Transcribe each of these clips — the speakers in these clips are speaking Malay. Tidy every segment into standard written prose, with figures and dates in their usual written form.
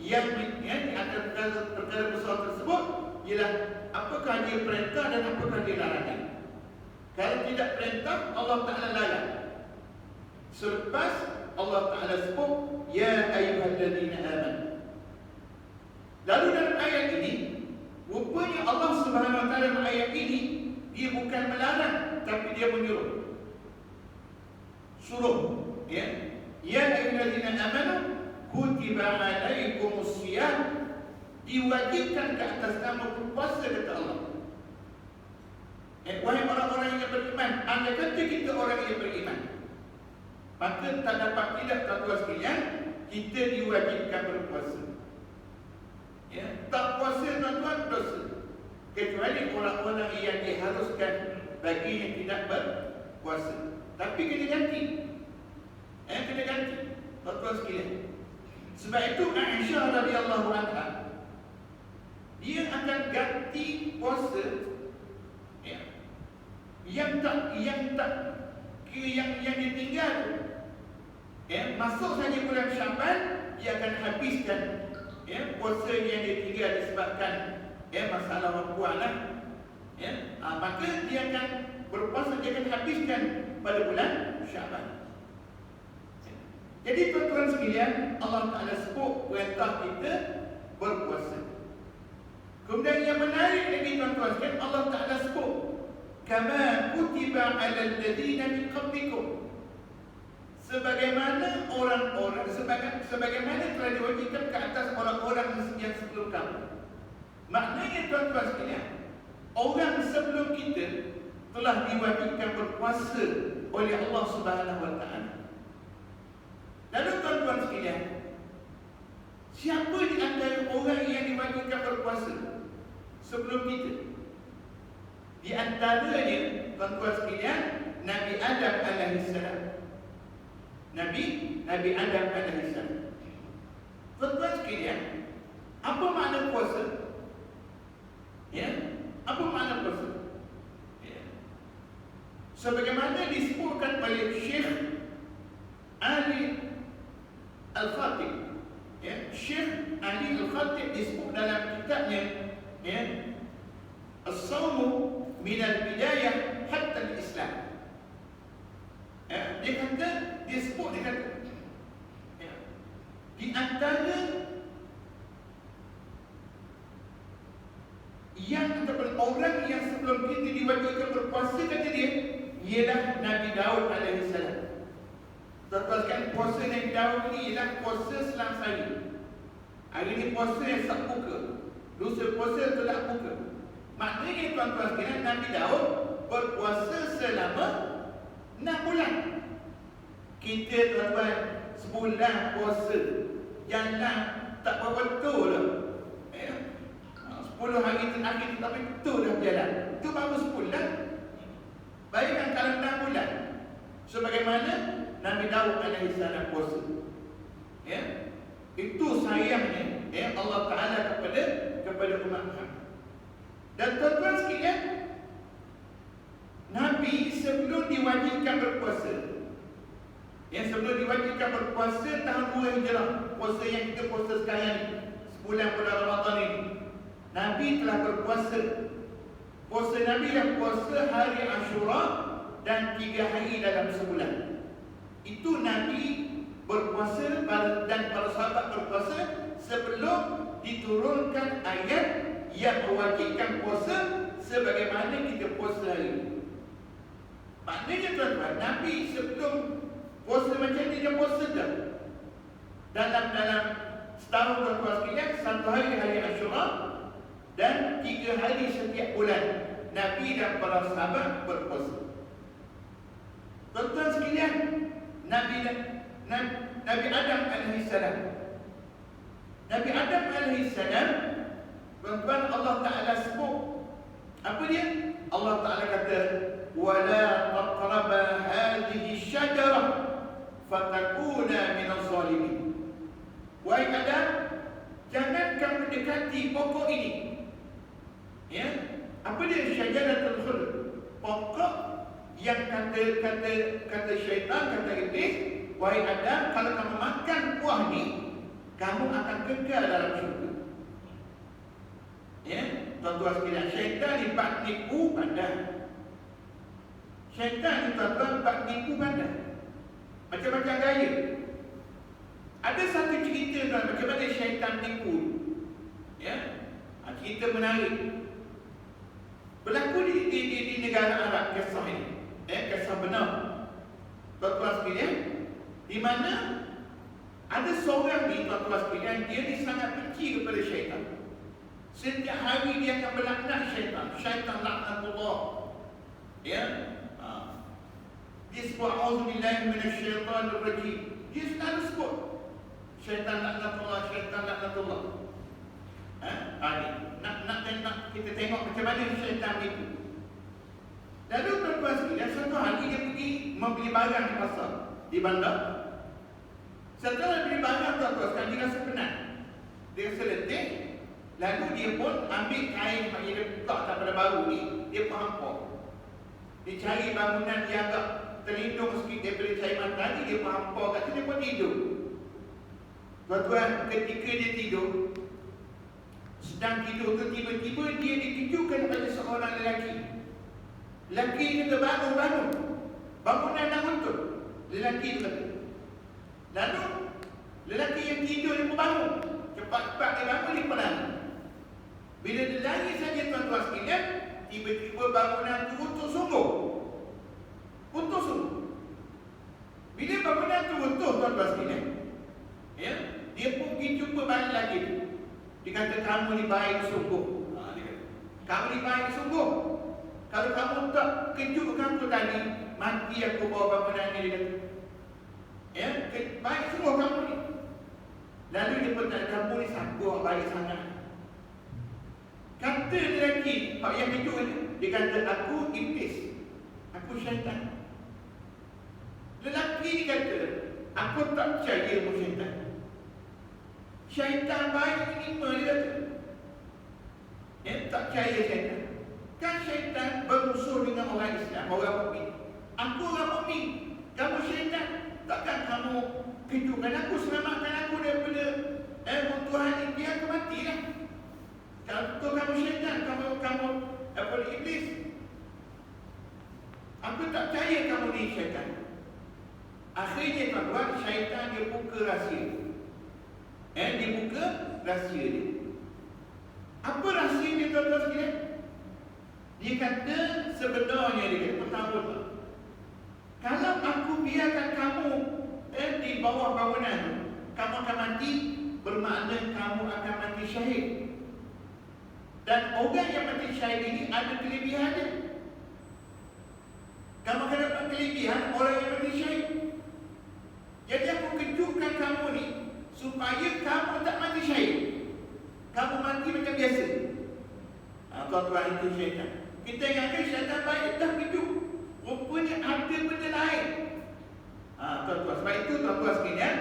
Yang di antara perkara besar tersebut ialah apakah dia perintah dan apakah dia larangan. Kalau tidak perintah, Allah Ta'ala larang. Selepas Allah Ta'ala sebut ya ayyuhalladzina amanu. Lalu dalam ayat ini, rupanya Allah Subhanahu Wa Ta'ala dalam ayat ini dia bukan melarang, tapi dia menyuruh. Suruh, ya. Ya ayyuhalladzina amanu kutiba alaikumus shiyam, diwajibkan ke atas kamu puasa, kata Allah. Wahai orang-orang yang beriman, anda kata kita orang yang beriman, maka tak dapat tidak tuan-tuan sekalian, kita diwajibkan berpuasa. Ya, tak puasa tuan-tuan dosa. Kecuali orang-orang yang diharuskan bagi yang tidak berpuasa. Tapi kena ganti. Kena ganti tuan-tuan sekalian. Sebab itu Aisyah radhiyallahu anha, dia akan ganti puasa yang ditinggal. Masuk saja bulan Syaban, dia akan habiskan puasa yang ditinggal disebabkan masalah perempuan lah. Maka dia akan berpuasa, dia akan habiskan pada bulan Syaban. Jadi tuan-tuan sekalian, Allah Ta'ala sebut perintah kita berpuasa. Kemudian yang menarik lagi tuan-tuan sekalian, Allah Ta'ala sebut kama kutiba 'alal ladzina min qablikum, sebagaimana orang-orang sebagaimana telah diwajibkan ke atas orang-orang yang sebelum kamu. Maknanya tuan-tuan sekalian, orang sebelum kita telah diwajibkan berpuasa oleh Allah Subhanahu Wa Ta'ala. Lalu tuan-tuan sekalian, siapa di antara orang yang diwajibkan berpuasa sebelum kita? Di antaranya tuan-tuan sekalian, Nabi Adam alaihissalam. Nabi Adam alaihissalam. Tuan-tuan sekalian, apa makna puasa? Apa makna puasa? Sebagaimana disebutkan oleh Syekh Ali Al-Khatib. Syekh Ali Al-Khatib disebut dalam kitabnya As-Sawmu min al-bidayah hatta al-Islam. Dia kata, dia sebut, dia kata di antara yang ataupun orang yang sebelum kita diwajibkan berpuasa, kata dia, ialah Nabi Daud alaihissalam. Tuan-tuan sekalian, puasa Nabi Daud ni ialah puasa selang sehari. Hari ni puasa yang sak buka, lusa puasa tolak buka. Maknanya tuan-tuan sekalian, Nabi Daud berpuasa selama 6 bulan. Kita tuan-tuan sebulan puasa, jangan tak betul lah. 10 hari terakhir tapi betul dah berjalan. Itu baru sebulan. Bayangkan kalau 6 bulan. Sebagaimana Nabi Daud alaihissalam puasa. Itu sayangnya Allah Ta'ala kepada umat Muhammad. Dan tuan-tuan sekalian, Nabi sebelum diwajibkan berpuasa, sebelum diwajibkan berpuasa tahun 2 Hijrah, puasa yang kita puasa sekarang ni, sebulan bulan Ramadan ini, Nabi telah berpuasa. Puasa Nabi adalah puasa hari Ashura dan 3 hari dalam sebulan. Itu Nabi berpuasa dan para sahabat berpuasa sebelum diturunkan ayat yang mewajibkan puasa sebagaimana kita puasa hari ini. Maknanya tuan-tuan, Nabi sebelum puasa macam ni dia puasa dah. Dalam setahun tuan-tuan sekalian, 1 hari Ashura dan 3 hari setiap bulan Nabi dan para sahabat berpuasa. Tuan-tuan sekalian, Nabi Adam alaihissalam. Nabi Adam alaihissalam, tuan-tuan, Allah Ta'ala sebut apa dia? Allah Ta'ala kata, وَلَا تَقْرَبَا هَذِهِ الشَّجَرَةِ فَتَكُونَا مِنَ الظَّالِمِينَ. Wahai Adam, jangan kamu dekati pokok ini. Apa dia? Syajaratul khuld. Pokok yang kata syaitan, kata iblis, wahai Adam, kalau kamu makan buah ni, kamu akan kekal dalam syurga. Ya, tuan-tuan sekalian, syaitan ni bak nipu pandai. Syaitan ni tuan-tuan bak nipu pandai. Macam-macam gaya. Ada satu cerita tuan, macam mana syaitan nipu. Ya, cerita menarik. Berlaku di negara Arab, kisah ini. Kisah benar. Tuan-tuan sekalian, di mana ada seorang ni, tuan-tuan sekalian, dia ni sangat benci kepada syaitan. Setiap hari dia akan melaknat syaitan. Syaitan laknatullah. Ya. Dia sebut a'udzubillahi minasyaitanir rajim. Dia selalu sebut syaitan laknatullah, syaitan laknatullah. Nak kita tengok macam mana syaitan itu. Lalu tuan-tuan sekalian, satu hari dia pergi membeli barang di pasar, di bandar. Setelah beli barang, tuan-tuan sekalian, dia rasa penat. Dia rasa letih. Lalu dia pun ambil kain yang dia letak daripada baru ni, dia pun hampuk. Dia cari bangunan dia agak terlindung sikit daripada cahaya matahari, dia pun hampuk kat tu, dia pun tidur. Tuan-tuan, ketika dia tidur, sedang tidur tu, tiba-tiba dia dikejutkan oleh seorang lelaki. Lelaki kata, bangun. Bangunan dah runtuh. Lelaki tu kata. Lalu lelaki yang tidur dia pun bangun. Cepat-cepat dia bangun, dia pun lari. Bila dia lari saja, tuan-tuan sekalian, tiba-tiba bangunan tu runtuh sungguh. Runtuh sungguh. Bila bangunan tu runtuh, tuan-tuan sekalian, ya, dia pun pergi jumpa balik lagi tu. Dia kata, kamu ni baik sungguh. Dia kata, kamu ni baik sungguh. Kalau kamu tak kejutkan aku tadi, mati aku bawa bangunan ni, dia kata. Ya, baik sungguh kamu ni. Lalu dia pun tak, kamu ni sabar baik sangat. Kata lelaki yang kejut ni, dia kata, aku iblis, aku syaitan. Lelaki ni kata, aku tak percaya pun syaitan. Syaitan baik ni dia kata. Tak percaya syaitan. Kan syaitan berusaha dengan orang Islam, orang mukmin. Aku orang mukmin, kamu syaitan. Takkan kamu kejutkan aku, selamatkan aku daripada Tuhan ini, biar aku matilah. Kalau betul kamu syaitan, kamu iblis. Aku tak percaya kamu ni syaitan. Akhirnya tuan-tuan, syaitan dia buka rahsia. Dia buka rahsia dia. Apa rahsia dia, tuan-tuan sekalian? Dia kata sebenarnya, dia kata, pertama, kalau aku biarkan kamu di bawah bangunan tu, kamu akan mati, bermakna kamu akan mati syahid. Dan orang yang mati syahid ini ada kelebihan dia. Kamu akan dapat kelebihan orang yang mati syahid. Jadi aku kejutkan kamu ni supaya kamu tak mati syahid. Kamu mati macam biasa. Tuan-tuan, itu syaitan. Kita ingatkan syaitan baik, dah kejut. Rupanya ada benda lain. Tuan-tuan, sebab itu tuan-tuan sekalian,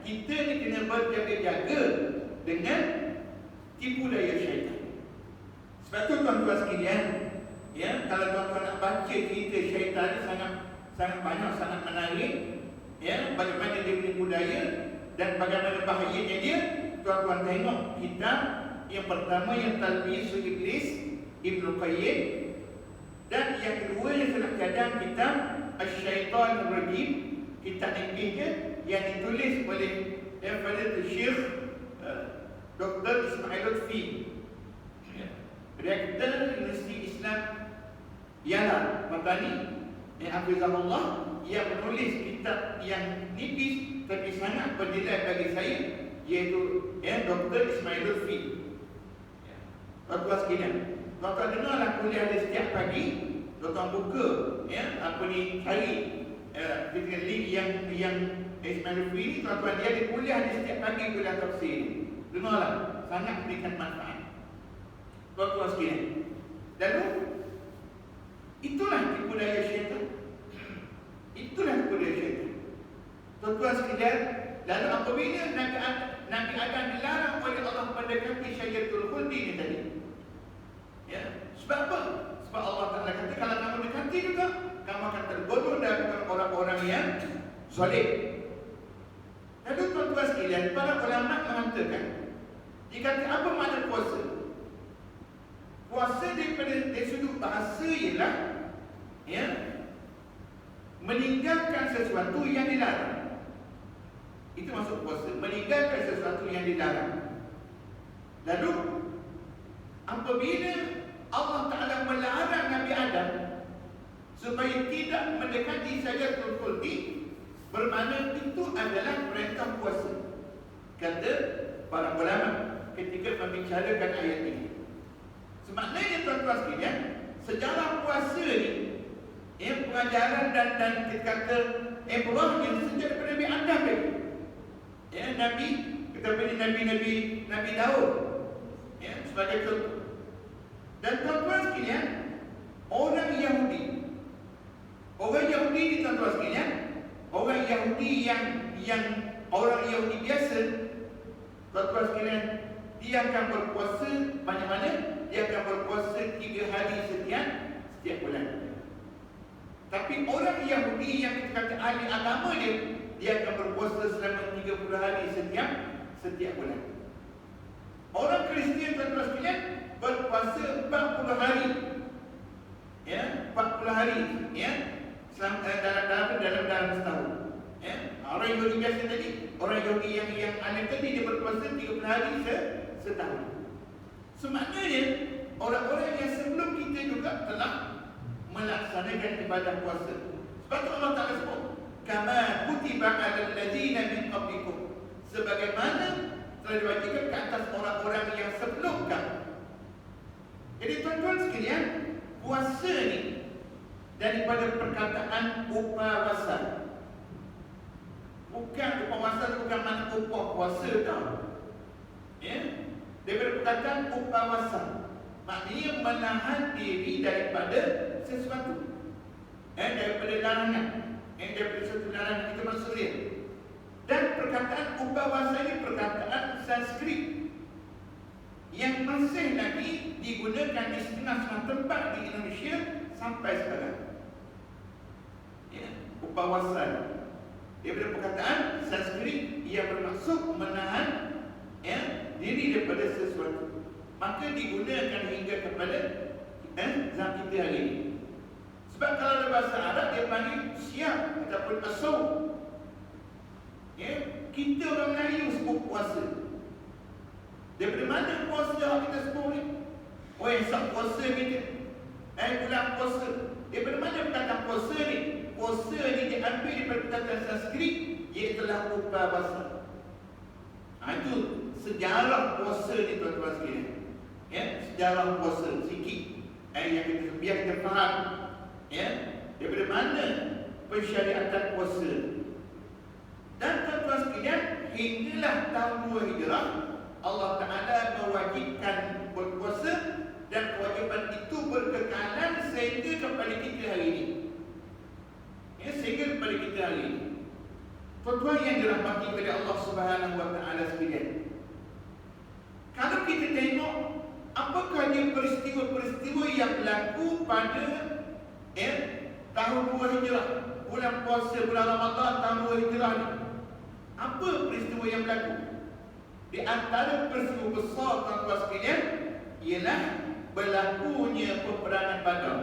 kita ni kena berjaga-jaga dengan tipu daya syaitan. Sebab itu tuan-tuan sekalian, ya, kalau tuan-tuan nak baca cerita syaitan ni sangat banyak, sangat menarik. Ya, bagaimana dia menipu daya dan bagaimana bahayanya dia. Tuan-tuan tengok kitab yang pertama, yang Talbis Iblis Ibnu Qayyim, dan yang kedua yang saya nak cadang kitab Asy-Syaitanir Rajim, kitab yang ketiga yang ditulis oleh Fadilatul Syekh Dr. Ismail Lutfi, Rektor Universiti Islam Yala Madani, Hafizahullah, yang menulis kitab yang nipis tapi sangat bernilai bagi saya, iaitu Dr. Ismail Lutfi. Tuan-tuan sekalian, tuan-tuan dengarlah kuliah dia setiap pagi. Tuan-tuan buka, cari link yang Ismail Lutfi ni. Tuan-tuan, dia ada kuliah dia setiap pagi, kuliah tafsir. Dengarlah, sangat memberikan manfaat. Tuan-tuan sekalian, lalu itulah tipu daya syaitan. Itulah tipu daya syaitan. Tuan-tuan sekalian, lalu apabila Nabi Adam dilarang oleh Allah mendekati syajaratul khuldi ni tadi, ya, sebab apa? Sebab Allah Ta'ala kata, kalau kamu dekati juga, kamu akan tergoda dengan orang-orang yang zalim. Lalu tuan-tuan sekalian, para ulama mengata Dia kata apa makna puasa? Puasa dari sudut bahasa ialah meninggalkan sesuatu yang dilarang. Itu maksud puasa, meninggalkan sesuatu yang dilarang. Lalu apabila Allah Ta'ala melarang Nabi Adam supaya tidak mendekati Syajaratul Khuldi, bermakna itu adalah perintah puasa. Kata para ulama ketika membicarakan ayat ini. Semaknanya tuan-tuan sekalian, sejarah puasa ni pengajaran dan kita kata buahnya sejak daripada Nabi Adam lagi. Nabi, kita pilih Nabi Daud sebagai contoh. Dan tuan-tuan sekalian, orang Yahudi ni tuan-tuan sekalian, orang Yahudi yang orang Yahudi biasa, tuan-tuan sekalian, dia akan berpuasa mana-mana, dia akan berpuasa 3 hari setiap bulan. Tapi orang Yahudi yang kita kata ahli agama dia akan berpuasa selama 30 hari setiap bulan. Orang Kristian tuan-tuan sekalian berpuasa 40 hari. 40 hari dalam setahun. Orang Yahudi biasa tadi, orang Yahudi yang alim tadi, dia berpuasa 30 hari setahun. Semaknanya orang-orang yang sebelum kita juga telah melaksanakan ibadah puasa. Sebab tu Allah Ta'ala sebut, kama kutiba 'alal ladzina min qablikum, sebagaimana telah diwajibkan ke atas orang-orang yang sebelum kamu. Jadi tuan-tuan sekalian, puasa ni daripada perkataan upawasa. Bukan upawasa, bukan makna upah puasa tau. Daripada perkataan upawasa, maknanya menahan diri daripada sesuatu, daripada larangan, daripada sesuatu larangan, itu maksud dia. Dan perkataan upawasa ini perkataan Sanskrit yang masih lagi digunakan di setengah-setengah tempat di Indonesia sampai sekarang. Upawasa daripada perkataan Sanskrit yang bermaksud menahan diri daripada sesuatu, maka digunakan hingga kepada zaman kita hari ini. Sebab kalau dalam bahasa Arab dia panggil siap ataupun as-saum. Kita orang Melayu sebut puasa. Daripada mana puasa yang kita sebut ni? Sab puasa kita, bulan puasa. Daripada mana perkataan puasa ni? Puasa ni diambil daripada perkataan Sanskrit, iaitu upawasa. Itu sejarah puasa ni tuan-tuan sekalian. Sejarah puasa sikit yang kita biar kita faham daripada mana pensyariatan puasa. Dan tuan-tuan sekalian, hinggalah tahun 2 Hijrah Allah Ta'ala mewajibkan berpuasa, dan kewajiban itu berkekalan sehingga kepada kita hari ini. Sehingga kepada kita hari ini. Tuan-tuan yang dirahmati oleh Allah Subhanahu Wa Ta'ala sekalian, kalau kita tengok apakah dia peristiwa-peristiwa yang berlaku pada tahun 2 Hijrah, bulan puasa, bulan Ramadan tahun 2 Hijrah ni, apa peristiwa yang berlaku? Di antara peristiwa besar tuan-tuan sekalian ialah berlakunya peperangan Badar.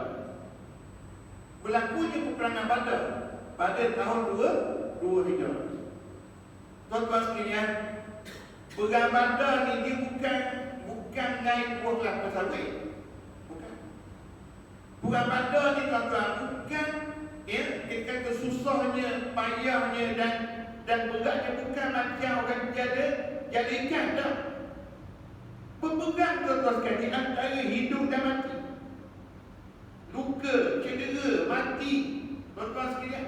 Berlakunya peperangan Badar pada tahun 2 Hijrah. Tuan-tuan sekalian, perang Badar ni dia bukan naik buah kelapa sawit. Bukan. Perang Badar ni tuan-tuan bukan kita kata susahnya, payahnya dan beratnya bukan macam orang jaga ikan dah. Berperang tuan-tuan sekalian antara hidup dan mati. Luka, cedera, mati. Tuan-tuan sekalian,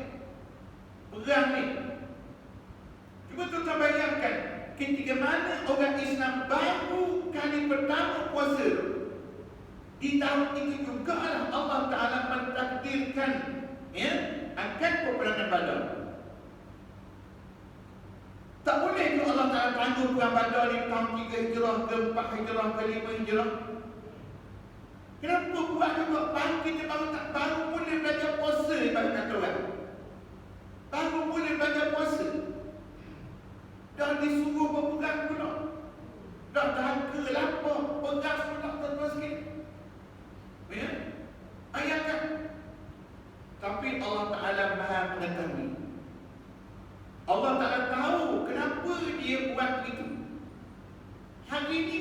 perang ni. Cuba tuan-tuan bayangkan, ketika mana orang Islam baru kali pertama puasa, di tahun itu juga lah Allah Ta'ala mentakdirkan akan peperangan Badar. Tak boleh ke Allah Ta'ala tangguh perang Badar di tahun 3 Hijrah, ke 4 Hijrah, ke 5 Hijrah? Kenapa buat juga? Kita baru boleh belajar puasa, bagi kata orang. Baru boleh belajar puasa, dah disuruh berperang pula. Dah tahap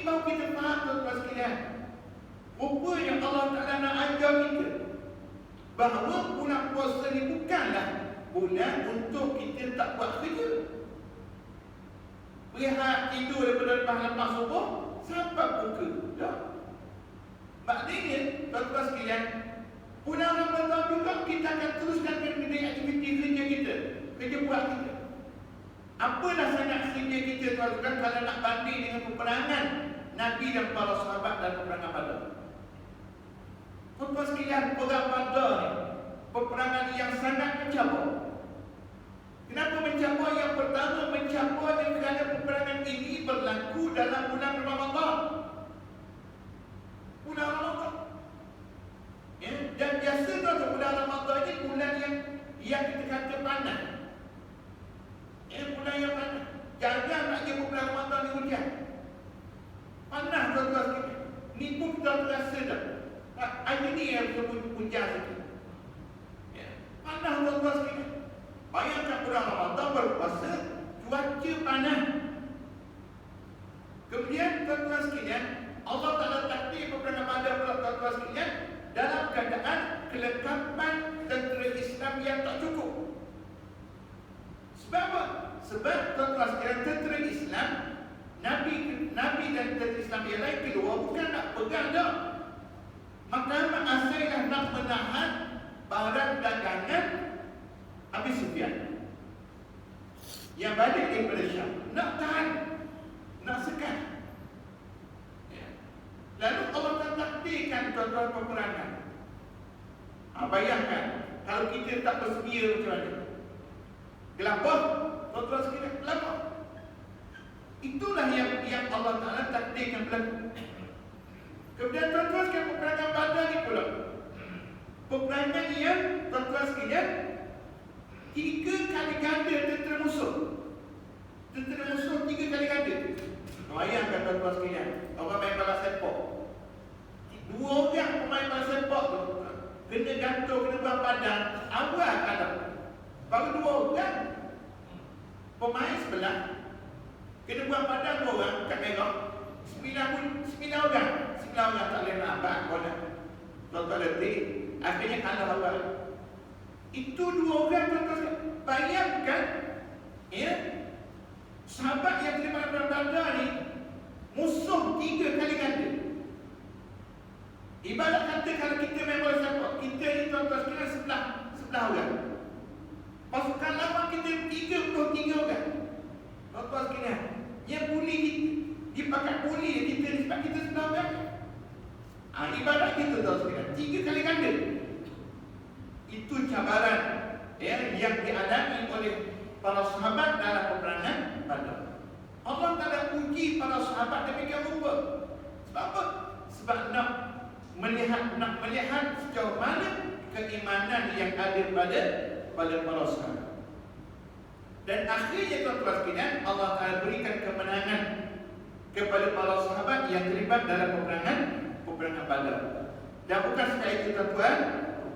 baru kita faham tuan-tuan sekalian. Rupanya Allah Ta'ala nak ajar kita bahawa bulan puasa ni bukanlah bulan untuk kita tak buat kerja. Rehat tidur daripada lepas subuh sampai buka. Tak. Maknanya, tuan-tuan sekalian, bulan Ramadan juga kita akan teruskan dengan aktiviti kerja kita, kerja buat kita. Apalah sangat kerja kita tuan-tuan kalau nak banding dengan peperangan Nabi dan para sahabat dalam peperangan Badar. Tuan-tuan sekalian, perang Badar ni peperangan yang sangat mencabar. Kenapa mencabar? Yang pertama mencabar kerana peperangan ini berlaku dalam bulan Ramadan. Bulan Ramadan. Ya, dan biasa tuan-tuan bulan Ramadan ini bulan yang kita kata panas. Bulan yang panas. Jangan nak jumpa bulan Ramadan ni hujan. Panas tuan-tuan sekalian. Ni pun kita terasa dah. Hari ni yang sebut hujan sikit. Panas tuan-tuan sekalian. Bayangkan bulan Ramadan berpuasa, cuaca panas. Kemudian tuan-tuan sekalian, Allah Ta'ala takdir peperangan Badar tuan-tuan sekalian dalam keadaan kelengkapan tentera Islam yang tak cukup. Sebab apa? Sebab tuan-tuan sekalian, tentera Islam, Nabi dan tentera Islam yang lain keluar bukan nak pegang dah. Mahkamah asalnya nak menahan barang dagangan Abi Sufyan yang balik daripada Syam, nak tahan, nak sekat. Lalu Allah takdirkan tuan-tuan peperangan. Bayangkan kalau kita tak bersedia macam mana? Gelapah, tuan-tuan sekalian, gelapah. Itulah yang Allah Ta'ala takdirkan berlaku. Kemudian tuan-tuan sekalian, peperangan Badar ni pula peperangan yang tuan-tuan sekalian 3 kali ganda tentera musuh. Tentera musuh 3 kali ganda. Bayangkan tuan-tuan sekalian, orang main bola sepak. 2 orang pemain bola sepak tu kena gantung, kena buang padang, awal kalah. Baru 2 orang pemain sebelah kena buang padang 2 orang kat merah. 9 orang. 9 orang tak boleh nak abang bola. Tuan-tuan letih, akhirnya kalah awal. Itu 2 orang tuan-tuan. Bayangkan, ya, sahabat yang terlibat dalam Badar ni musuh 3 kali ganda. Ibarat kata kalau kita main bola sepak, kita ni tuan-tuan sekalian sebelah orang. Pasukan lawan kita 33 orang. Tuan-tuan sekalian, dia puli kita. Dia pakai puli kita ni sebab kita sebelah orang. Ibarat kita tuan-tuan sekalian 3 kali ganda. Itu cabaran yang dialami oleh para sahabat dalam peperangan Badar. Allah Ta'ala uji para sahabat demikian rupa. Sebab apa? Sebab nak melihat sejauh mana keimanan yang ada pada para sahabat. Dan akhirnya tuan-tuan sekalian, Allah Ta'ala berikan kemenangan kepada para sahabat yang terlibat dalam peperangan Badar. Dan bukan sekali itu tuan-tuan,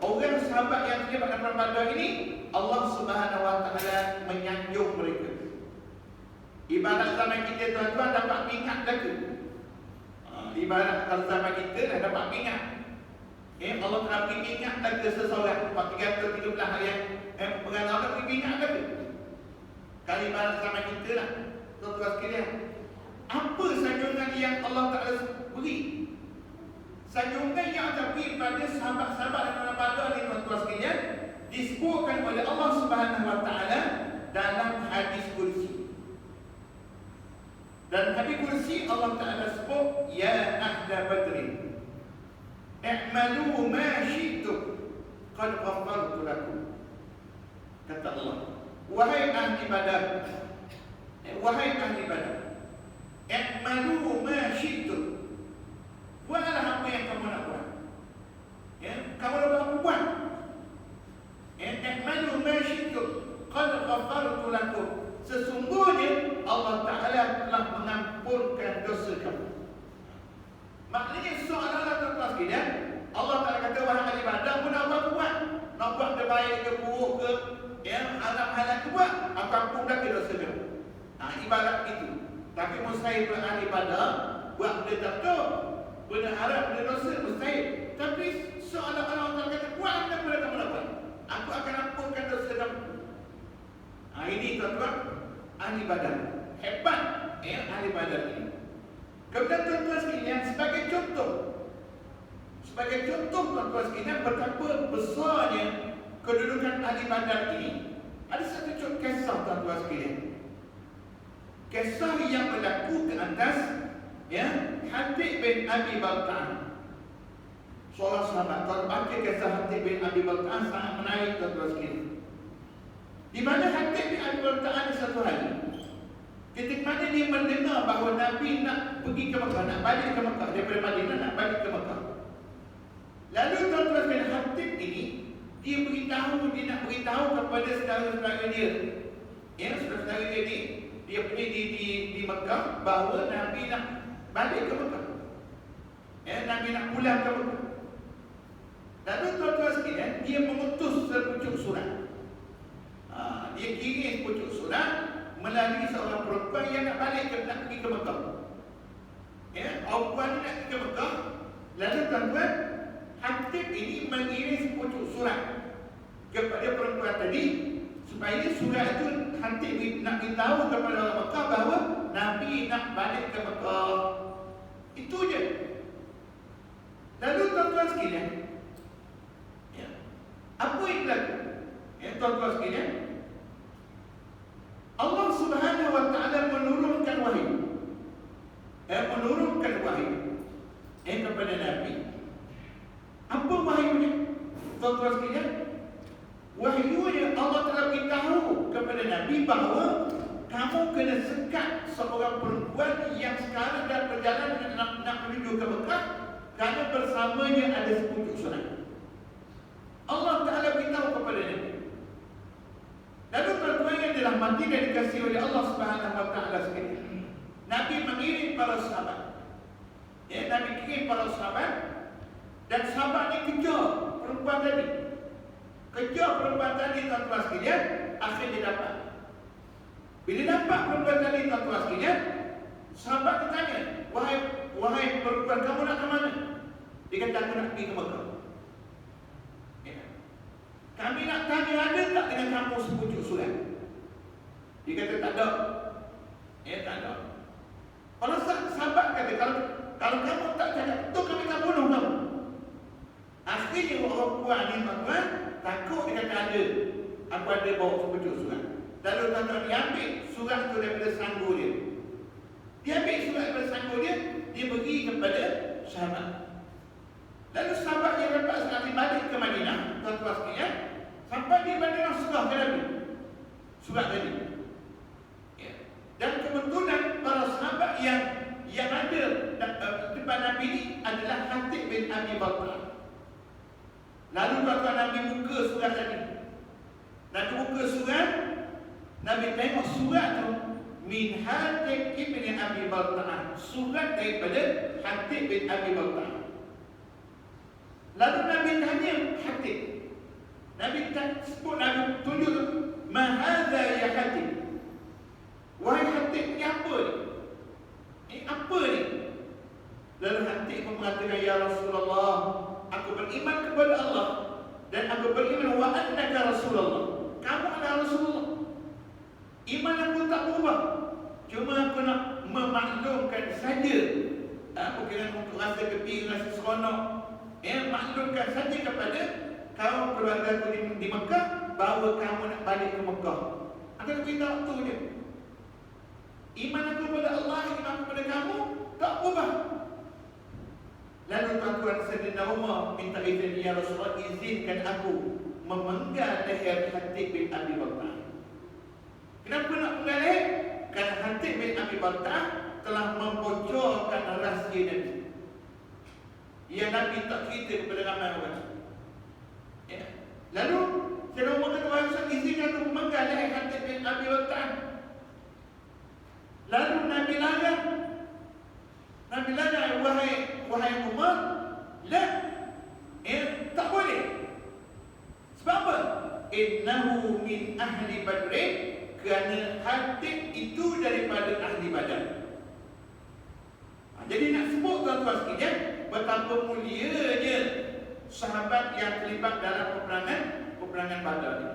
orang sahabat yang terlibat dalam perang Badar ini, Allah Subhanahu Wa Taala menyanjung mereka. Ibarat zaman kita tuan-tuan dapat pingat lagi. Ibarat kalau zaman kita dah dapat pingat. Allah telah beri pingat lagi seseorang 313 hari yang perang Allah beri pingat lagi. Kalau ibarat zaman kita lah, tuan-tuan sekalian, apa sanjungan yang Allah Ta'ala beri? Sanjungan yang Allah beri pada sahabat-sahabat dalam Badar ni tuan-tuan sekalian disebutkan oleh Allah Subhanahu Wa Taala dalam hadis kursi. Dan hadis kursi Allah Ta'ala sebut, ya ahla badrin i'malu ma syi'tum qad ghafartu lakum. Kata Allah, wahai ahli Badar, i'malu ma syi'tum, buatlah apa yang kamu nak buat. Kamu nak buat. I'malu ma syi'tum qad ghafartu lakum. Sesungguhnya Allah Ta'ala telah mengampunkan dosa kamu. Maknanya soalan tuan-tuan sekalian, Allah Ta'ala kata, wahai ahli Badar, pun nak buat. Nak buat terbaik ke buruk ke, halal ke buat, aku ampun dah ke dosa kamu. Ibarat itu. Tapi mustahil ahli Badar buat benda tak betul, benda haram, benda dosa, mustahil. Tapi seolah-olah Allah kata, buat benda kamu nak buat, aku akan ampunkan dosa kamu. Ini tuan-tuan, ahli badan. Hebat ahli badan ini. Kemudian tuan-tuan sekalian, sebagai contoh tuan-tuan sekalian, betapa besarnya kedudukan ahli badan ini. Ada satu contoh kisah tuan-tuan sekalian. Kisah yang berlaku ke atas Hatib bin Abi Balta'ah, seorang sahabat. Kalau baca kisah Hatib bin Abi Balta'ah sangat menarik tuan-tuan sekalian. Di mana Hatib bin Abi Balta'ah di satu hari, ketika mana dia mendengar bahawa Nabi nak pergi ke Mekah, nak balik ke Mekah daripada Madinah, nak balik ke Mekah. Lalu tuan-tuan sekalian, Hatib ini dia nak beritahu kepada saudara-saudara dia, saudara-saudara dia ni, dia punya di Mekah, bahawa Nabi nak balik ke Mekah, Nabi nak pulang ke Mekah. Lalu tuan-tuan sekalian, dia mengutus sepucuk surat. Dia kirim sepucuk surat melalui seorang perempuan yang nak pergi ke Mekah. Perempuan ni nak pergi ke Mekah. Lalu tuan-tuan, Hatib ini mengirim sepucuk surat kepada perempuan tadi, supaya surat itu Hatib nak beritahu kepada orang Mekah bahawa Nabi nak balik ke Mekah. Itu je. Lalu tuan-tuan sekalian, apa yang berlaku? Tuan-tuan sekalian, Allah Subhanahu wa taala menurunkan wahyu. Kepada Nabi. Apa wahyunya? Tuan-tuan sekalian, wahyunya Allah telah beritahu kepada Nabi bahawa kamu kena sekat seorang perempuan yang sekarang dalam perjalanan nak menuju ke Mekah, kerana bersamanya ada sepucuk surat. Allah Ta'ala beritahu kepada Nabi. Lalu tuan-tuan yang dirahmati dan dikasihi oleh Allah Subhanahu wa taala sekalian, Nabi mengirim para sahabat. Nabi kirim para sahabat, dan sahabat ni kejar perempuan tadi. Tuan-tuan sekalian, akhirnya dapat. Bila dapat perempuan tadi tuan-tuan sekalian, sahabat bertanya, wahai perempuan, kamu nak ke mana? Dia kata, aku nak pergi ke Mekah. Kami nak tanya, ada tak dengan kamu sepucuk surat? Dia kata, tak ada. Tak ada. Kalau sahabat kata, kalau kamu tak cakap betul, kami tak bunuh kamu. Akhirnya orang puan ni tuan-tuan takut, dia kata ada. Aku ada bawa sepucuk surat. Lalu tuan-tuan dia ambil surat tu daripada sanggu dia. Dia ambil surat daripada sanggu dia, dia bagi kepada sahabat. Lalu sahabat yang dapat sekali balik ke Madinah, tuan-tuan sekalian, sampai di Madinah serah ke Nabi surat tadi. Dan kebetulan para sahabat yang ada depan Nabi ini adalah Hatib bin Abi Balta'ah. Lalu tuan-tuan, Nabi buka surat tadi. Nabi buka surat, Nabi tengok surat tu, min Hatib bin Abi Balta'ah, surat daripada Hatib bin Abi Balta'ah. Lalu Nabi tanya Hatib, Nabi sebut, Nabi tunjuk, ma hadza ya Hatib, wahai Hatib, ni apa ni? Apa ni? Lalu Hatib mengatakan, ya Rasulullah, aku beriman kepada Allah dan aku beriman wa annaka Rasulullah, kamu adalah Rasulullah. Iman aku tak berubah, cuma aku nak memaklumkan saja, bukan untuk rasa gembira, rasa seronok, maklumkan saja kepada kaum keluarga aku di Mekah bahawa kamu nak balik ke Mekah. Akan beritahu tu je. Iman aku kepada Allah, iman aku kepada kamu tak berubah. Lalu tuan-tuan, Sayyidina Umar minta izin, ya Rasulullah, izinkan aku memenggal leher Hatib bin Abi Balta'ah. Kenapa nak penggal leher? Kerana Hatib bin Abi Balta'ah telah membocorkan rahsia Nabi yang Nabi tak cerita kepada ramai orang. Lalu Sayyidina Umar kata, wahai Rasul, izinkan aku memenggal leher Hatib bin Abi Balta'ah. Lalu Nabi larang, wahai Umar, tak boleh. Sebab apa? Innahu min ahli Badrin, kerana Hatib itu daripada ahli Badar. Jadi nak sebut tuan-tuan sekalian, betapa mulianya sahabat yang terlibat dalam peperangan Badar ini.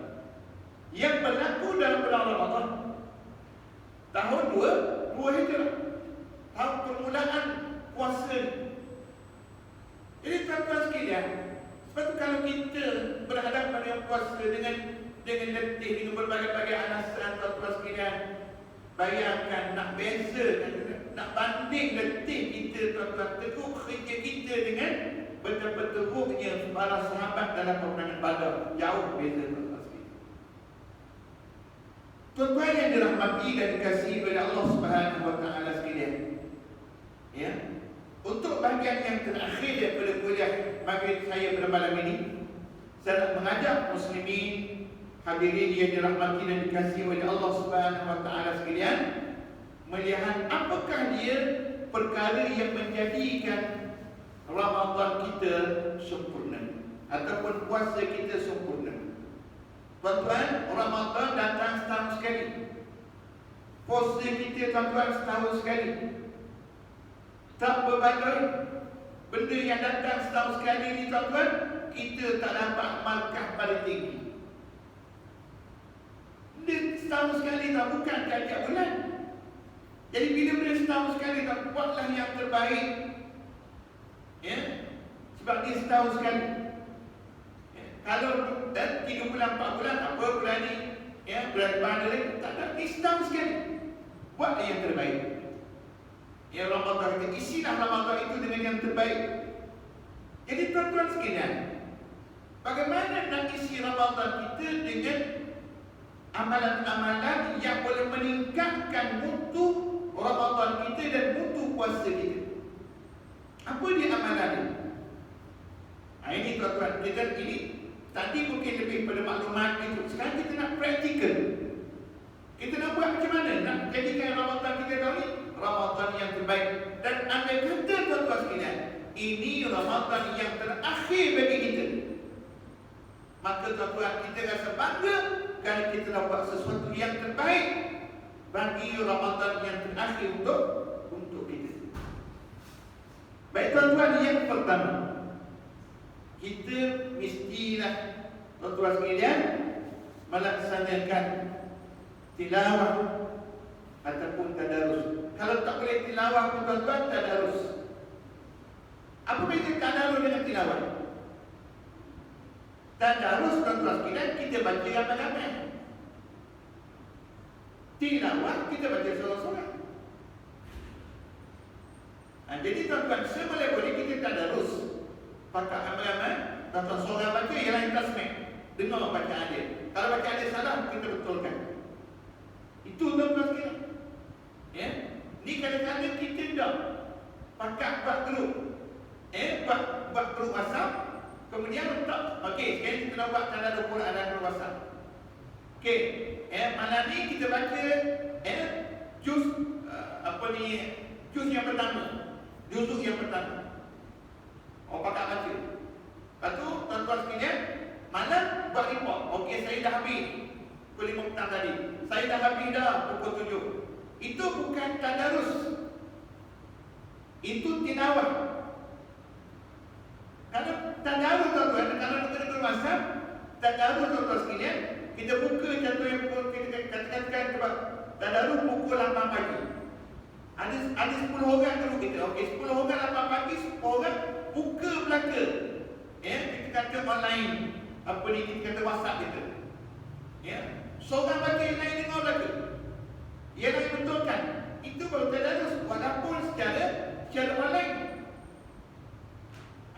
Yang berlaku dalam bulan Ramadan tahun 2 Hijrah, tahun permulaan puasa ni. Jadi tuan-tuan sekalian, sebab tu kalau kita berhadapan dengan puasa dengan letih, dengan berbagai-bagai alasan, tuan-tuan sekalian, bayangkan nak bezakan, nak banding letih kita, tuan-tuan, teruk kerja kita dengan betapa teruknya para sahabat dalam peperangan Badar. Jauh beza, tuan-tuan sekalian. Tuan-tuan yang dirahmati dan dikasihi oleh Allah Subhanahu wa taala sekalian. Ya. Untuk bahagian yang terakhir daripada kuliah maghrib saya pada malam ini, saya nak mengajak muslimin hadirin yang dirahmati dan dikasihi oleh Allah Subhanahu wa taala sekalian, melihat apakah dia perkara yang menjadikan Ramadan kita sempurna ataupun puasa kita sempurna. Tuan-tuan, Ramadan datang setahun sekali. Puasa kita, tuan-tuan, setahun sekali. Tak berbagai benda yang datang setahun sekali ni, tuan-tuan, kita tak dapat markah paling tinggi. Dia setahun sekali tak, bukan tiap-tiap bulan. Jadi bila benda setahun sekali tak, buatlah yang terbaik. Ya, sebab dia setahun sekali. Ya, kalau 3 bulan 4 bulan tak apa, bulan ni ya bulan depan lagi tak ada, dia setahun sekali. Buatlah yang terbaik. Ya, Ramadan kita isilah Ramadan itu dengan yang terbaik. Jadi tuan-tuan sekalian, bagaimana nak isi Ramadan kita dengan amalan-amalan yang boleh meningkatkan mutu Ramadan kita dan mutu puasa kita? Apa dia amalan ini? Ini tuan-tuan, kita ini tadi mungkin lebih pada maklumat itu. Sekarang kita nak praktikal. Kita nak buat macam mana? Nak jadikan Ramadan kita tahun ini Ramadan yang terbaik. Dan andai kata tuan-tuan sekalian, ini Ramadan yang terakhir bagi kita, maka tuan-tuan, kita rasa bangga kerana kita nak buat sesuatu yang terbaik bagi Ramadan yang terakhir untuk kita. Baik tuan-tuan, yang pertama, kita mestilah tuan-tuan sekalian melaksanakan tilawah ataupun tadarus. Kalau tak boleh tilawah pun tuan-tuan, tadarus. Apa beza tadarus dengan tilawah? Tadarus tuan-tuan sekalian, kita baca ramai-ramai. Tilawah kita baca seorang-seorang. Jadi tuan-tuan, seboleh-boleh kita tadarus, pakai ramai-ramai. Tuan-tuan seorang baca, ialah yang tasmih, dengar bacaan dia. Kalau bacaan dia salah, kita betulkan. Itu tuan-tuan sekalian. Ya, ni kadang-kadang kita dah pakai buat grup, buat grup WhatsApp, kemudian letak, okey, sekarang kita nak buat tadarus Quran dalam grup WhatsApp. Okey, malam ni kita baca juz juz yang pertama, juzuk yang pertama. Pakai baca. Lepas tu tuan-tuan sekalian, malam buat report. Okey, saya dah habis pukul 5 petang tadi. Saya dah habis dah pukul 7. Itu bukan tadarus. Itu tilawah. Kalau tadarus tuan-tuan, kalau kita guru WhatsApp, tadarus tuan-tuan sekalian, kita buka contoh yang pukul, kita katakan sebab tadarus pukul 8 pagi. Ada 10 orang guru kita. Okey, 10 orang 8 pagi, 10 orang buka belaka. Kita kata online. Apa ni, kita kata WhatsApp kita. Seorang baca, yang lain dengar belaka. Yang lain betulkan. Itu baru tadarus, walaupun secara online.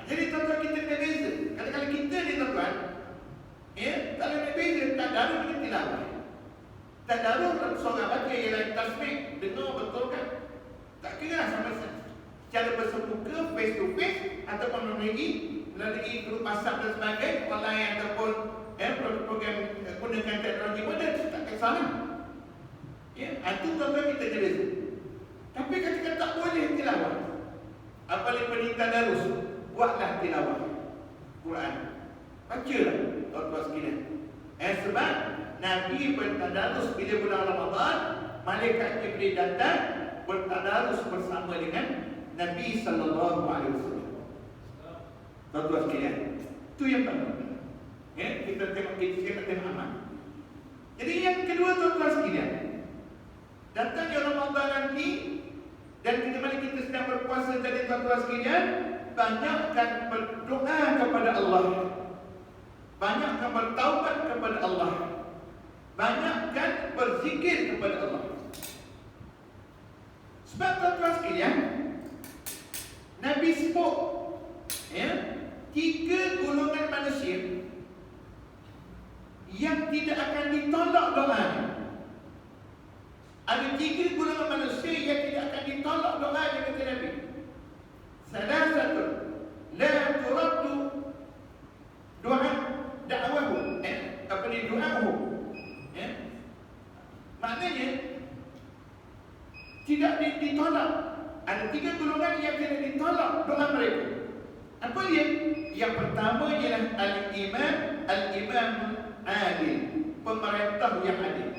Jadi tuan-tuan, kita kena beza. Kadang-kadang kita ni tuan-tuan, kalau nak beza tadarus dengan tilawah. Tadarus seorang baca, yang lain tasmih, dengar betulkan. Tak kira sama secara bersemuka, face to face, ataupun melalui grup WhatsApp dan sebagainya, online ataupun program gunakan teknologi moden, tak kesalahan. Itu tuan-tuan kita kena beza. Tapi ketika tak boleh tilawah, apalagi perintah tadarus, buatlah tilawah Quran. Bacalah tuan-tuan sekalian. Sebab Nabi bertadarus bila bulan Ramadan, malaikat Jibril datang bertadarus bersama dengan Nabi sallallahu alaihi wasallam. Tuan-tuan sekalian, itu yang pertama. Kita tengok amal. Jadi yang kedua, tuan-tuan sekalian, datangnya Ramadan nanti dan kita sedang berpuasa, jadi tuan-tuan sekalian, banyakkan berdoa kepada Allah, banyakkan bertaubat kepada Allah, banyakkan berzikir kepada Allah. Sebab tuan-tuan sekalian, Nabi sebut tiga golongan manusia yang tidak akan ditolak doanya. Ada tiga golongan manusia yang tidak akan ditolak doanya, kata Nabi. Salah satu, la turaddu doa da'wahu, doahu. Maknanya tidak ditolak. Ada tiga golongan yang tidak ditolak doa mereka. Apa dia? Yang pertama ialah al-imam adil, pemerintah yang adil.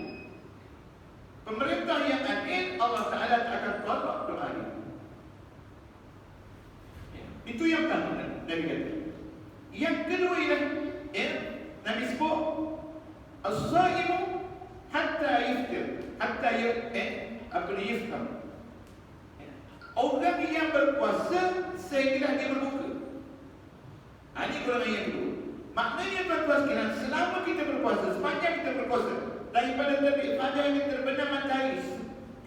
Pemerintah yang adil, Allah Ta'ala akan tolak doa dia. Itu yang pertama Nabi kata. Yang kedua ialah Nabi sebut as-saimu hatta yuftir, hatta yuftar. Orang yang berpuasa sehingga dia berbuka. Ini golongan yang kedua. Maknanya tuan-tuan sekalian, selama kita berpuasa, sepanjang kita berpuasa, daripada terbit fajar yang terbenam matahari,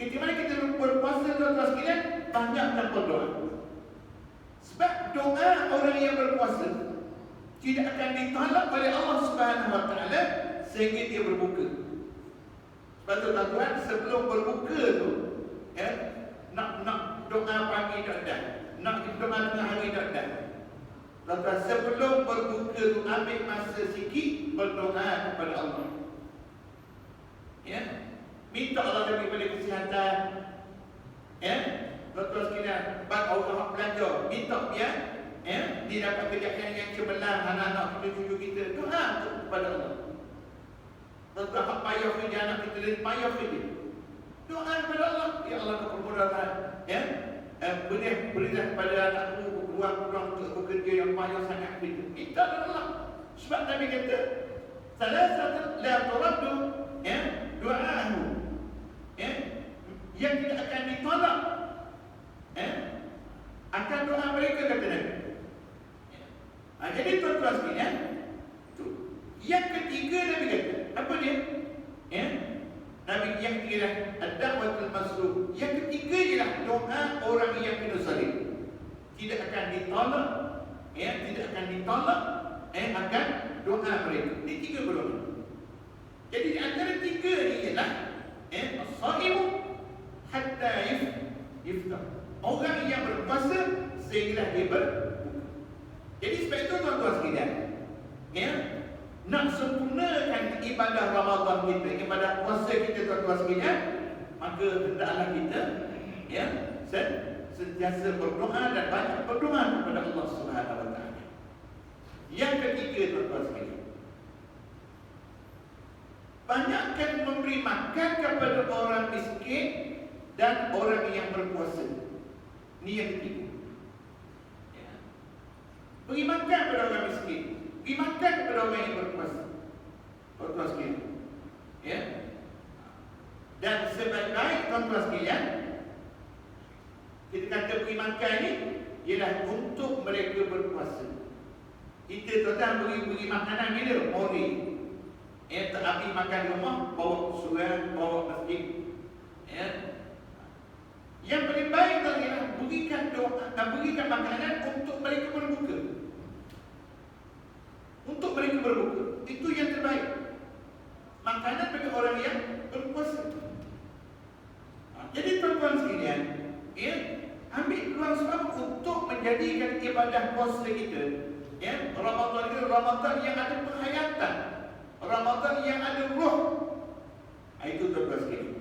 ketika mana kita berpuasa, tuan-tuan sekalian, banyakkan berdoa. Sebab doa orang yang berpuasa tidak akan ditolak oleh Allah Subhanahu Wa Taala sehingga dia berbuka. Sebab tu tuan-tuan, sebelum berbuka tu, nak doa pagi tak ada, nak doa tengah hari tak ada. Tuan-tuan, sebelum berbuka tu ambil masa sikit berdoa kepada Allah. Minta Allah bagi pada kesihatan. Tuan-tuan sekalian, bagi orang belajar, minta dia dapat kejadian yang cemerlang anak-anak kita, cucu kita. Doa kepada Allah. Tuan-tuan, hak payah kerja anak kita dan payah kerja. Doa kepada Allah, ya Allah kepermudahan. Berilah kepada anakku peluang-peluang untuk bekerja yang payah sangat kita. Minta kepada Allah. Sebab Nabi kata, salah satu la turaddu doahu, yang tidak akan ditolak akan doa mereka, kata Nabi. Jadi tuan-tuan sekalian, yang ketiga Nabi kata, apa dia? Nabi yang ketiga ad-da'watul masruf. Yang ketiga ialah doa orang yang kena salib. Tidak akan ditolak, tidak akan ditolak, akan doa mereka. Ini tiga golongan. Jadi di antara tiga ni ialah as-shaimu hatta yuftar. Orang yang berpuasa sehingga dia berbuka. Jadi sebab itu tuan-tuan sekalian, nak sempurnakan ibadah Ramadan kita, ibadah puasa kita, tuan-tuan sekalian, maka hendaklah kita sentiasa berdoa dan banyak berdoa kepada Allah Subhanahu Wa Taala. Yang ketiga, tuan-tuan sekalian, banyakkan memberi makan kepada orang miskin dan orang yang berpuasa. Ini yang ketiga. Beri makan kepada orang miskin, beri makan kepada orang yang berpuasa. Tuan-tuan sekalian, dan sebaik-baik tuan-tuan sekalian, kita kata beri makan ni ialah untuk mereka berpuasa. Kita tuan-tuan beri makanan bila? Mori. Tak habis makan rumah, bawa surau, bawa masjid. Yang paling baik adalah berikan makanan untuk mereka berbuka. Untuk mereka berbuka. Itu yang terbaik. Makanan bagi orang yang berpuasa. Jadi tuan-tuan sekalian, ambil peluang sebab untuk menjadikan ibadah puasa kita, Ramadan itu Ramadan yang ada penghayatan, Ramadan yang ada roh. Itu tuan-tuan sekalian.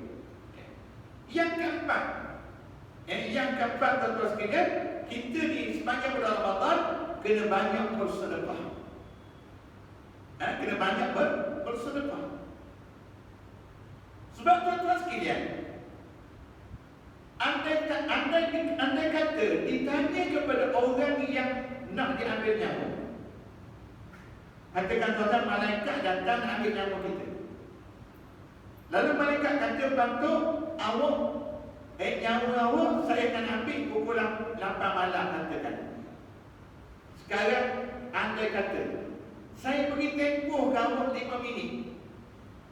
Yang keempat, tuan-tuan sekalian, kita di sepanjang bulan Ramadan kena banyak bersedekah. Kena banyak bersedekah. Sebab tuan-tuan sekalian, andai kata di nak diambil nyawa. Katakan tuan-tuan, malaikat datang nak ambil nyawa kita. Lalu malaikat kata, bantu awak, nyawa awak saya akan ambil pukul 8 malam, katakan. Sekarang andai kata saya pergi tempoh ke awak 5 minit.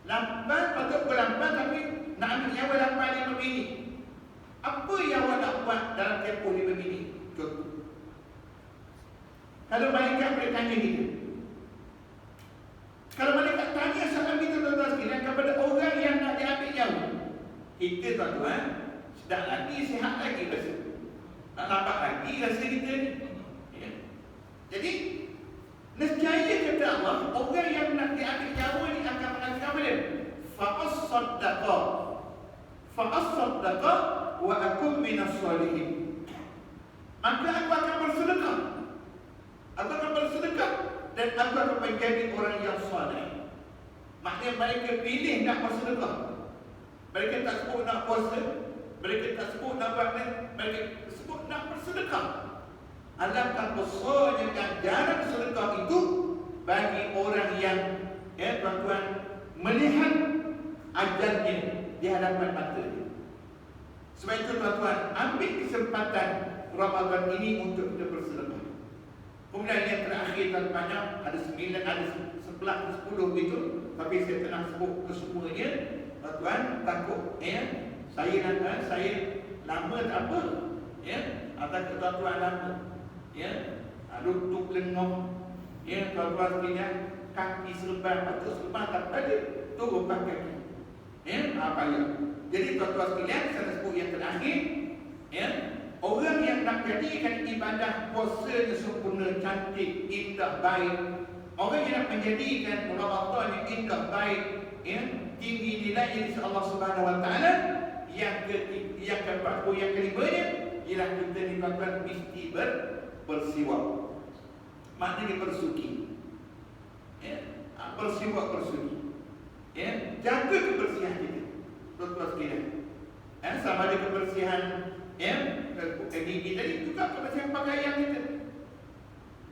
8 patut pukul 8, tapi nak ambil nyawa 5 minit. Apa yang awak nak buat dalam tempoh 5 minit? Contoh. Kalau malaikat boleh tanya kita. Kalau malaikat tanya soalan kita, tuan-tuan sekalian, kepada orang yang nak diambil nyawa, kita, tuan-tuan, sedang lagi, sihat lagi rasa. Nak nampak lagi rasa kita ni. Ya. Jadi, nescaya kata Allah, orang yang nak diambil nyawa ni akan mengatakan apa dia? Fa'as-saddaqa wa akum minas salihin. Maka aku akan bersedekah. Aku akan bersedekah dan aku akan menjadi orang yang saleh. Maknanya mereka pilih nak bersedekah. Mereka tak sebut nak puasa, mereka tak sebut nak buat, mereka sebut nak bersedekah. Alangkah besarnya ganjaran sedekah itu bagi orang yang, tuan-tuan, melihat ajalnya di hadapan mata. Sebab itu, tuan-tuan, ambil kesempatan Ramadan ini untuk kita bersedekah. Kemudian yang terakhir, banyak, ada 9, ada 11, 10 itu, tapi saya tak nak sebut kesemuanya. Tuan-tuan, takut saya lama tak apa, takut tuan-tuan lama, lutut lengong, tuan-tuan sekalian, kaki serban, patut serban tak ada, turun pakai kaki, payah. Jadi tuan-tuan sekalian, saya sebut yang terakhir, orang yang nak jadikan ibadah puasanya sempurna, cantik, indah, baik, orang yang nak menjadikan Ramadan yang indah, baik, tinggi nilainya di Allah Subhanahu Wa Taala, yang keempat, yang kelimanya ialah kita ni, tuan-tuan, mesti bersiwak. Maknanya bersuci, bersiwak, bersuci, jaga kebersihan kita, tuan-tuan sekalian. Sama ada kebersihan gigi tadi, juga kebersihan pakaian kita.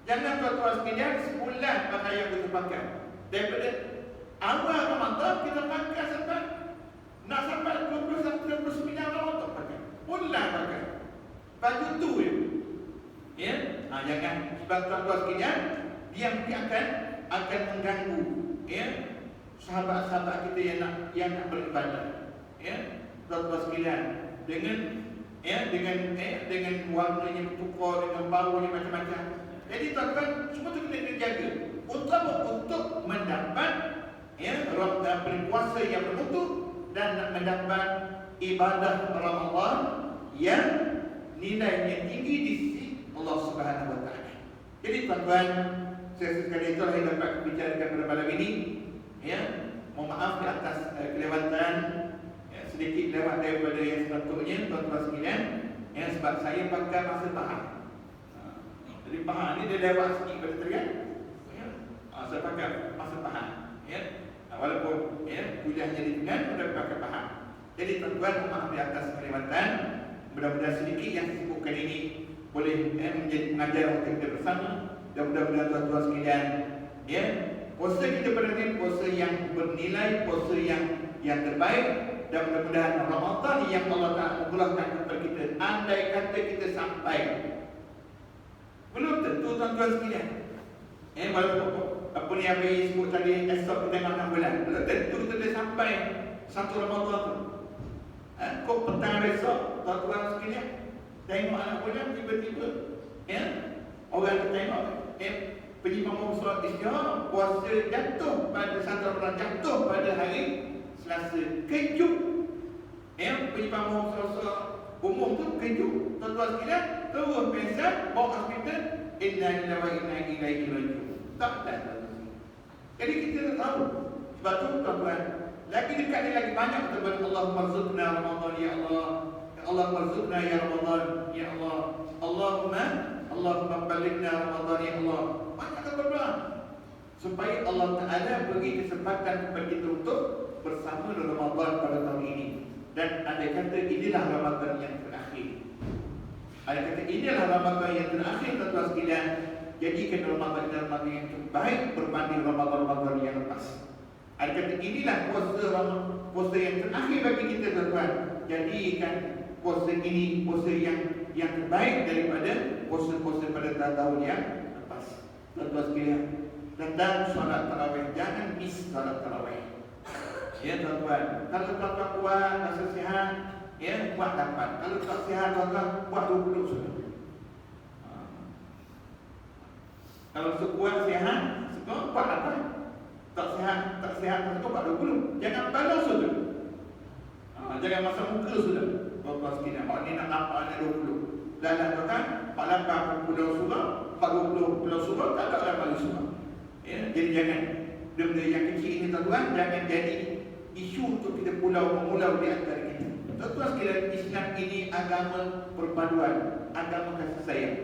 Jangan, tuan-tuan sekalian, sebulan pakaian kita pakai. Daripada awal Ramadan kita pakai sampai 29 Ramadan pakai. Bulan pakai. Baju tu jangan, sebab tuan-tuan sekalian, dia mesti akan mengganggu sahabat-sahabat kita yang nak beribadah. Tuan-tuan sekalian, dengan warnanya bertukar, dengan baunya macam-macam. Jadi, tuan-tuan, semua tu kita jaga untuk mendapat berpuasa yang bermutu dan mendapat ibadah Ramadan yang nilainya tinggi di sisi Allah Subhanahu Wa Taala. Jadi, tuan-tuan, saya sekali itulah yang dapat bicarakan pada malam ini. Mohon maaf di atas kelewatan, sedikit lewat daripada yang sepatutnya, tuan-tuan sekalian, sebab saya pakai masa tahan. Jadi tahan ni dia lewat sikit pada tadi, saya pakai masa tahan. Walaupun kuliahnya di tengah, sudah pakai tahan. Jadi, tuan-tuan, mohon maaf di atas kelewatan. Mudah-mudahan sedikit yang saya sebutkan ini boleh menjadi pengajaran untuk kita bersama. Dan mudah-mudahan tuan-tuan sekalian, puasa kita pada ini puasa yang bernilai, puasa yang terbaik. Dan mudah-mudahan Ramadan yang Allah Ta'ala mengulahkan kepada kita, andai kata kita sampai, belum tentu, tuan-tuan sekalian, walaupun apa ni yang Abi sebut tadi, esok kita tengok 6 bulan, belum tentu kita dah sampai 1 Ramadan tu. Kok petang besok, tuan-tuan sekalian, tengok anak bulan, tiba-tiba orang tengok penyimpan solat istirahat, puasa jatuh pada 1 Ramadan, jatuh pada hari Selasa, kejut. Penyimpan solat umum tu kejut, tuan-tuan sekalian, terus pingsan, bawa hospital, inna lillahi wa inna ilaihi raji'un. Tak ada. Jadi kita tak tahu. Sebab tu, tuan-tuan, lagi dekat ni lagi banyak kita berdoa, Allahumma rzuqna Ramadan ya Allah. Allahumma rzuqna ya Ramadan ya Allah. Allahumma balighna Ramadan ya Allah. Banyak kita berdoa supaya Allah Ta'ala beri kesempatan kepada kita untuk bersama Ramadan pada tahun ini. Dan ada kata inilah Ramadan yang terakhir. Ada kata inilah Ramadan yang terakhir, tuan-tuan sekalian. jadikan Ramadan yang terbaik berbanding Ramadan yang lepas. Ada kata inilah puasa yang terakhir bagi kita tuan-tuan. Jadikan puasa ini puasa yang terbaik daripada puasa-puasa pada tahun yang lepas. Tuan-tuan sekalian, tentang solat tarawih, jangan miss solat tarawih. Ya tuan-tuan, kalau tuan-tuan kuat, rasa sihat, ya buat 8. Kalau tak sihat tuan-tuan, buat 20 sudah. Kalau sekuat sihat, sekuat buat 8. Tak sihat tuan-tuan buat 20. Jangan balas sudah. Jangan masa muka sudah. Tuan-tuan sekalian, mak ni nak nampak nak 20. Dan tuan-tuan, 48 pulau surah, 40 pulau surah, tak ada orang balik surah. Ya, jadi jangan benda-benda yang kecil ini tuan-tuan, jangan jadi isu untuk kita pulau-pulau di antara kita. Tuan-tuan sekalian, Islam ini agama perpaduan, agama kasih sayang.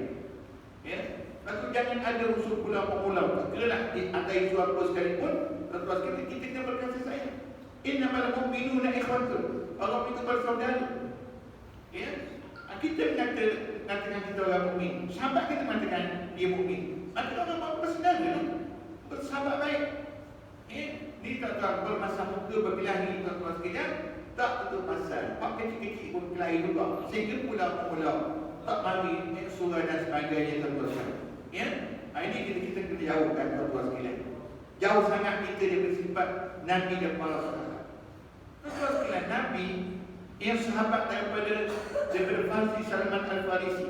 Ya, lalu jangan ada usul pulau-pulau. Tak kira lah ada isu apa sekalipun, tuan-tuan sekalian, kita kena berkasih sayang. Innamal mu'minuna ikhwatun. Allah itu bersaudara. Ya, kita mengatakan kita orang mukmin. Sahabat kita mengatakan dia mukmin. Maka orang bersaudara, bersahabat baik. Ni tak bermasa muka berkelahi tuan-tuan sekalian, tak tentu pasal. Pak kecil-kecil pun berkelahi juga. Sehingga pulau-pulau tak mari surah dan sebagainya tuan-tuan sekalian. Ya, ini kita kena jauhkan tuan-tuan sekalian. Jauh sangat kita daripada sifat Nabi dan para sahabat. Tuan-tuan sekalian, Nabi yang sahabat daripada Farsi Salman Al-Farisi,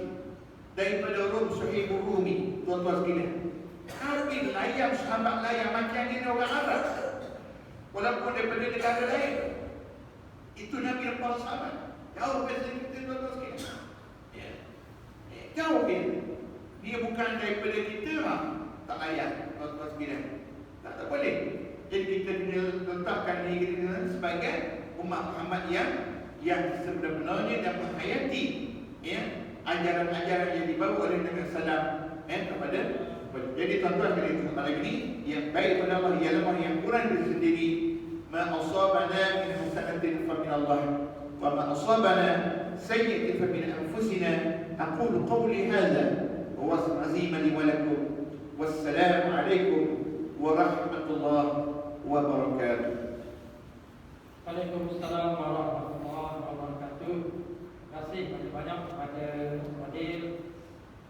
daripada Rum Suhaibur Rumi, tuan-tuan sekalian. Nabi layan sahabat layan macam ni orang Arab. Walaupun daripada negara lain. Itu Nabi dan para sahabat. Jauh beza kita tuan-tuan sekalian. Ya. Jauh dia bukan daripada kita tak layan tuan-tuan sekalian. Tak boleh. Jadi kita kena letakkan diri kita sebagai umat Muhammad yang sebenarnya dan menghayati ajaran-ajaran yang dibawa oleh Nabi sallallahu kepada. Jadi tuan-tuan sekalian, malam ini yang baik pada Allah ialah yang kurang dari sendiri. Ma asabana min hasanatin fa min Allah wa ma asabana sayyi'atin fa min anfusina. Aqulu qawli hadha wa azim li wa lakum. Wassalamu alaikum warahmatullahi wabarakatuh. Waalaikumsalam warahmatullahi wabarakatuh. Terima kasih banyak-banyak kepada Fadil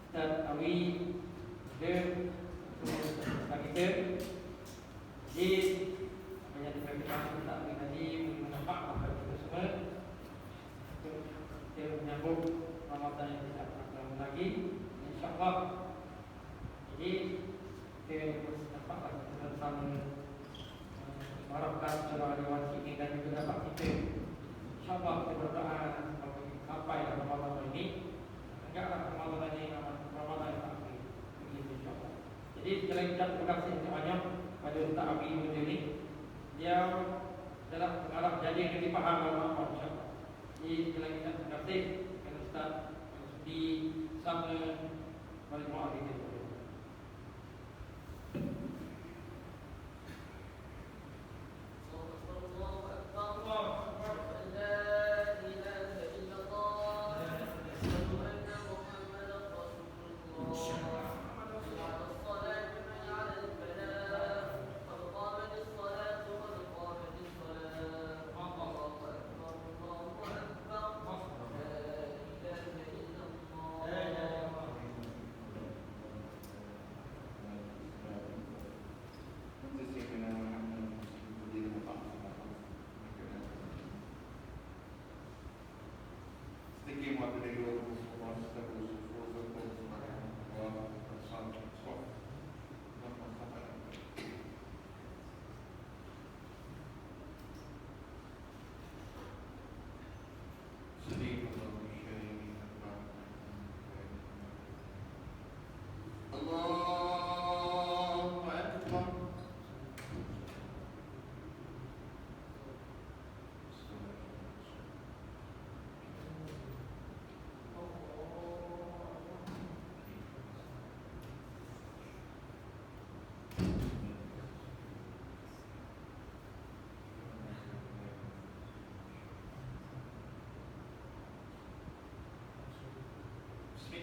Ustaz Awi kita. Jadi apa yang dikatakan Ustaz Awi tadi bermanfaat bagi kita semua untuk kita menyambut Ramadan yang tidak lama lagi, insya-Allah. Jadi kita dapat tentang harapkan secara lewat sini dan juga dapat kita insya-Allah kita berdoa sampai Ramadan ini. Agaklah Ramadan ini Ramadan yang tak begitu insya-Allah. Jadi sekali lagi terima kasih banyak pada Ustaz Abi ini. Dia adalah pengarah jadi yang dipaham Ramadan insya-Allah. Jadi sekali lagi terima kasih kepada Ustaz yang sudi sama majmuah ini.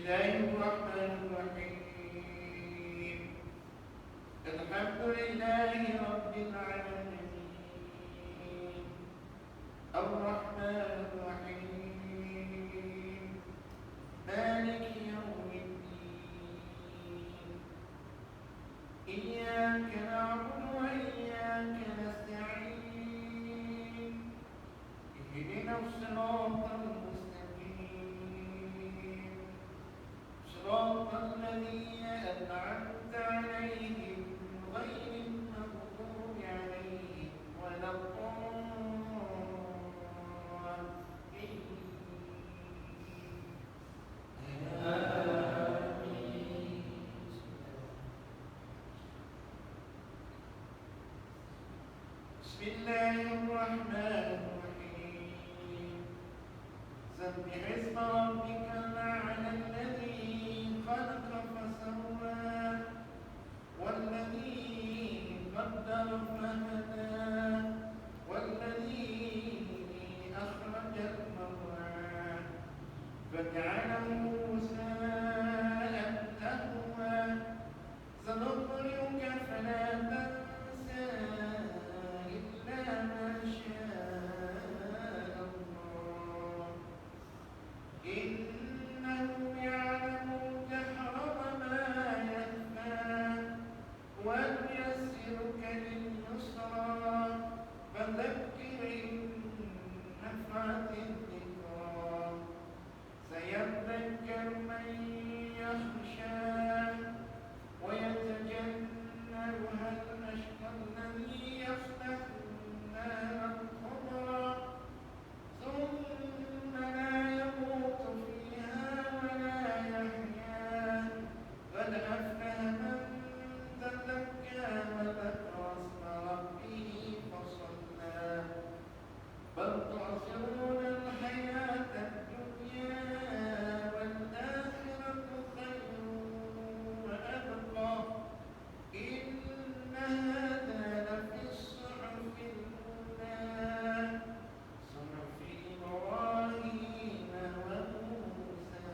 Bismillahirrahmanirrahim. الحمد لله رب العالمين الرحمن الرحيم مالك يوم الدين إياك نعبد وإياك نستعين اهدنا الصراط المستقيم صراط الذين أنعمت عليهم غير المغضوب عليهم ولا الضالين. بسم الله الرحمن الرحيم سبح اسم ربك الأعلى الذي خلق فسوى والذي قدر فهدى والذي أخرج المرعى فجعله غثاء أحوى سنقرئك فلا تنسى إلا ما شاء الله إنه يعلم الجهر وما يخفى ونيسرك لليسرى فذكر إن نفعت الذكرى سيذكر من يخشى ويتجنبها الأشقى الذي يصلى النار الكبرى ثم لا يموت فيها ولا يحيا قد أفلح من تزكى وذكر اسم ربه فصلى بل تؤثرون الحياة الدنيا والآخرة خير وأبقى إن هذا لفي الصحف الأولى صحف إبراهيم وموسى.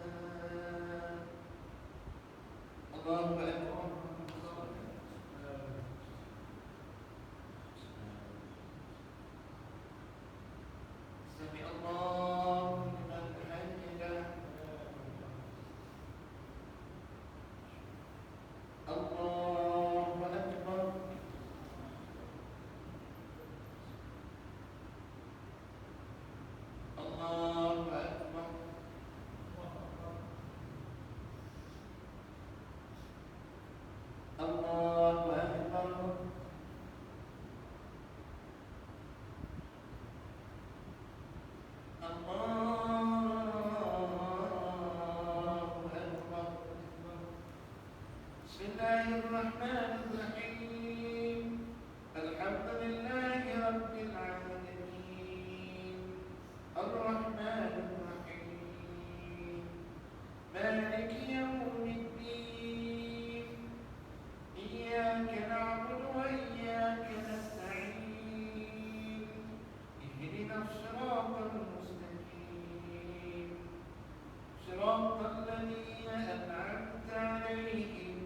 الله أكبر. سمع الله لمن حمده. الله أكبر. الله أكبر. الله أكبر. الله أكبر. بسم الله الرحمن الرحيم الحمد لله رب العالمين الرحمن الرحيم مالك يوم الدين إياك نعبد وإياك نستعين اهدنا الصراط المستقيم صراط الذين أنعمت عليهم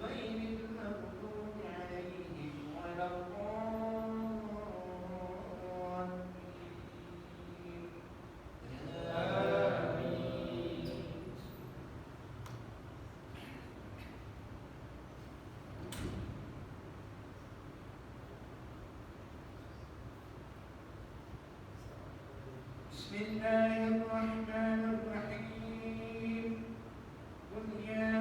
غير المغضوب عليهم ولا الضالين. آمين. بسم الله الرحمن الرحيم قل يا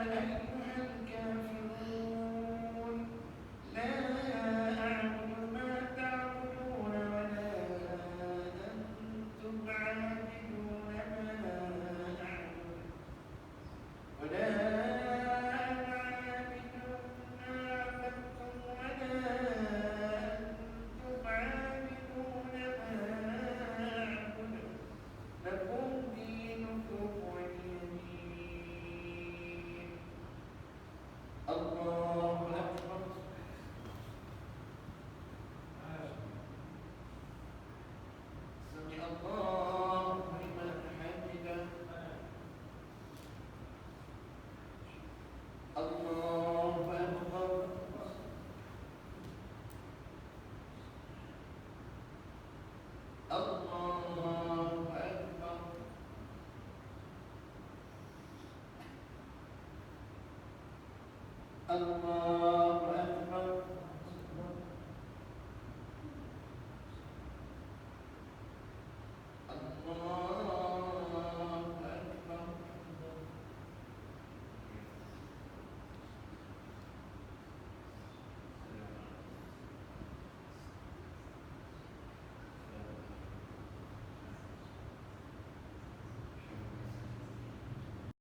أيها الكافرون لا أعبد ما تعبدون ولا أنتم عابدون ما أعبد ولا أنا عابد ما عبدتم ولا أنتم عابدون ما أعبد لكم دينكم ولي دين. الله أكبر. سمع الله لمن حمده. الله أكبر. Allah